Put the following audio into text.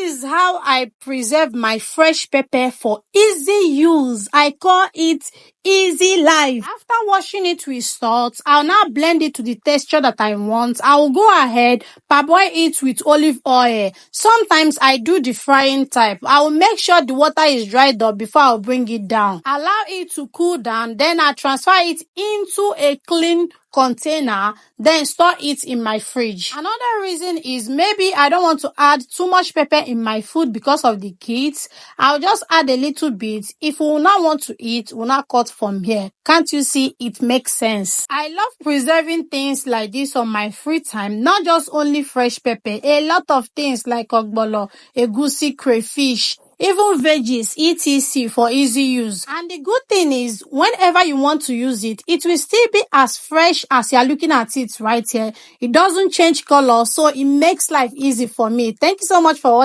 is how I preserve my fresh pepper for easy use. I call it easy life. After washing it with salt, I'll now blend it to the texture that I want. I will go ahead, parboil it with olive oil. Sometimes I do the frying type. I will make sure the water is dried up before I'll bring it down. Allow it to cool down, then I transfer it into a clean container, then store it in my fridge. Another reason is maybe I don't want to add too much pepper in my food because of the kids. I'll just add a little bit. If we will not want to eat, we'll not cut from here. Can't you see it makes sense? I love preserving things like this on my free time, not just only fresh pepper, a lot of things like ogbolo, egusi, crayfish, even veggies, etc. for easy use. And the good thing is, whenever you want to use it, it will still be as fresh as you are looking at it right here. It doesn't change color, so it makes life easy for me. Thank you so much for watching.